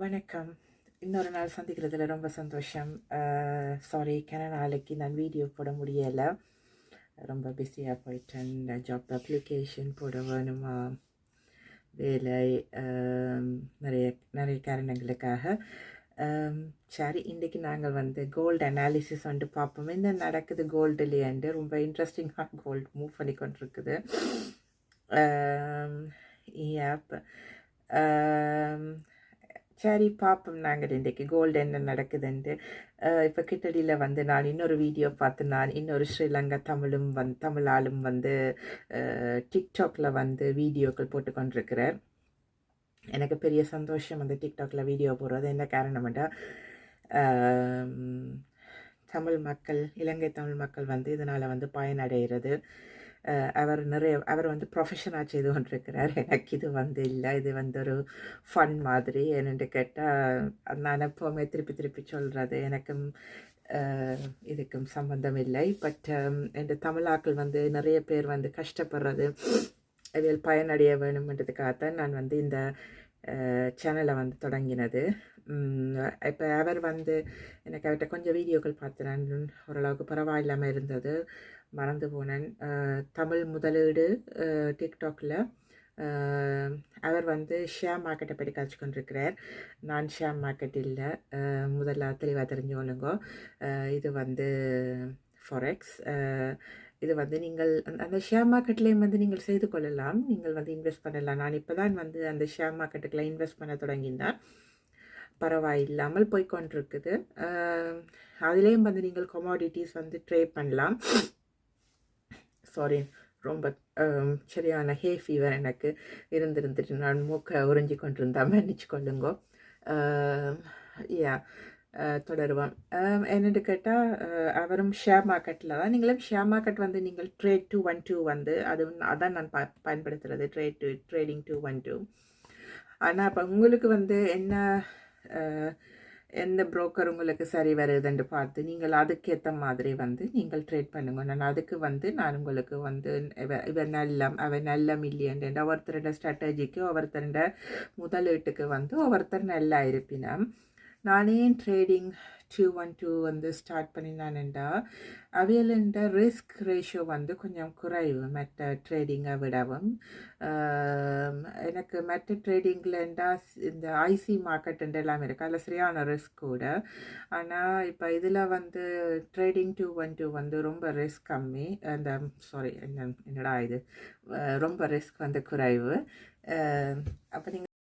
வணக்கம். இன்னொரு நாள் சந்திக்கிறதுல ரொம்ப சந்தோஷம். சாரி, நாளைக்கு நான் வீடியோ போட முடியல. ரொம்ப பிஸியாக போயிட்டேன். ஜாப் அப்ளிகேஷன் போட வேணுமா, வேலை, நிறைய நிறைய காரணங்களுக்காக. சரி, இன்றைக்கி நாங்கள் வந்து கோல்டு அனாலிசிஸ் வந்து பார்ப்போம். என்ன நடக்குது கோல்டுலேயண்டு. ரொம்ப இன்ட்ரெஸ்டிங்காக கோல்டு மூவ் பண்ணி கொண்டிருக்குது. சரி, பார்ப்போம் நாங்கள் இன்றைக்கி கோல்டு என்ன நடக்குதுன்ட்டு. இப்போ கிட்டடியில் வந்து நான் இன்னொரு வீடியோ பார்த்து, நான் இன்னொரு ஸ்ரீலங்கா தமிழாலும் வந்து டிக்டாக்ல வந்து வீடியோக்கள் போட்டுக்கொண்டிருக்கிறார். எனக்கு பெரிய சந்தோஷம் அந்த டிக்டாக்ல வீடியோ போடுறது. என்ன காரணம்டா, இலங்கை தமிழ் மக்கள் வந்து இதனால் வந்து பயனடைகிறது. அவர் வந்து ப்ரொஃபஷனாக செய்து கொண்டிருக்கிறார். எனக்கு இது வந்து இல்லை, இது வந்து ஒரு ஃபன் மாதிரி. என்னென்று கேட்டால், நான் எப்போவுமே திருப்பி சொல்கிறது, எனக்கும் இதுக்கும் சம்பந்தம் இல்லை. பட் இந்த தமிழாக்கள் வந்து நிறைய பேர் வந்து கஷ்டப்படுறது, இதில் பயனடைய வேணுமென்றதுக்காகத்தான் நான் வந்து இந்த சேனலை வந்து தொடங்கினது. இப்போ அவர் வந்து எனக்கு அவர்கிட்ட கொஞ்சம் வீடியோக்கள் பார்த்து நான் ஓரளவுக்கு பரவாயில்லாமல் இருந்தது, மறந்து போனேன். தமிழ் முதலீடு டிக்டாக்ல அவர் வந்து ஷேர் மார்க்கெட்டை பற்றி கழிச்சு கொண்டிருக்கிறார். நான் ஷேர் மார்க்கெட் இல்லை, முதல்ல தெளிவாக தெரிஞ்சுக்கொள்ளுங்க. இது வந்து ஃபாரெக்ஸ். இது வந்து நீங்கள் அந்த ஷேர் மார்க்கெட்லேயும் வந்து நீங்கள் செய்து கொள்ளலாம், நீங்கள் வந்து இன்வெஸ்ட் பண்ணலாம். நான் இப்போ தான் வந்து அந்த ஷேர் மார்க்கெட்டுக்குள்ள இன்வெஸ்ட் பண்ண தொடங்கினேன். பரவாயில்லாமல் போய்கொண்டிருக்குது. அதுலேயும் வந்து நீங்கள் கமாடிட்டிஸ் வந்து ட்ரேட் பண்ணலாம். சாரி, ரொம்ப சரியான ஹே ஃபீவர் எனக்கு இருந்துட்டு நான் மூக்கை உறிஞ்சி கொண்டிருந்தேன், மன்னிச்சு கொள்ளுங்கோ. தொடருவோம். என்னென்னு கேட்டால், அவரும் ஷேர் மார்க்கெட்டில் தான். நீங்களும் ஷேர் மார்க்கெட் வந்து நீங்கள் ட்ரேட் 212 வந்து அதான் நான் பயன்படுத்துகிறது, ட்ரேடிங் 212. ஆனால் இப்போ உங்களுக்கு வந்து எந்த புரோக்கர் உங்களுக்கு சரி வருதுன்னு பார்த்து நீங்கள் அதுக்கேற்ற மாதிரி வந்து நீங்கள் ட்ரேட் பண்ணுங்க. நான் உங்களுக்கு வந்து இவர் நல்லம் இல்லையன்ற ஒருத்தருட ஸ்ட்ராட்டஜிக்கு, ஒவ்வொருத்தருட முதலீட்டுக்கு வந்து ஒவ்வொருத்தர் நல்லா இருப்பினா. நானே ட்ரேடிங் 212 வந்து ஸ்டார்ட் பண்ணினான்டா, அவையிலண்ட ரிஸ்க் ரேஷியோ வந்து கொஞ்சம் குறைவு மற்ற ட்ரேடிங்கை விடவும். எனக்கு மற்ற ட்ரேடிங்கில்ண்டா இந்த ஐசி மார்க்கெட்டுன்ற எல்லாம் இருக்குது, அதில் சரியான ரிஸ்க் கூட. ஆனால் இப்போ இதில் வந்து ட்ரேடிங் 212 வந்து ரொம்ப ரிஸ்க் கம்மி. என்னடா இது, ரொம்ப ரிஸ்க் வந்து குறைவு. அப்போ நீங்கள்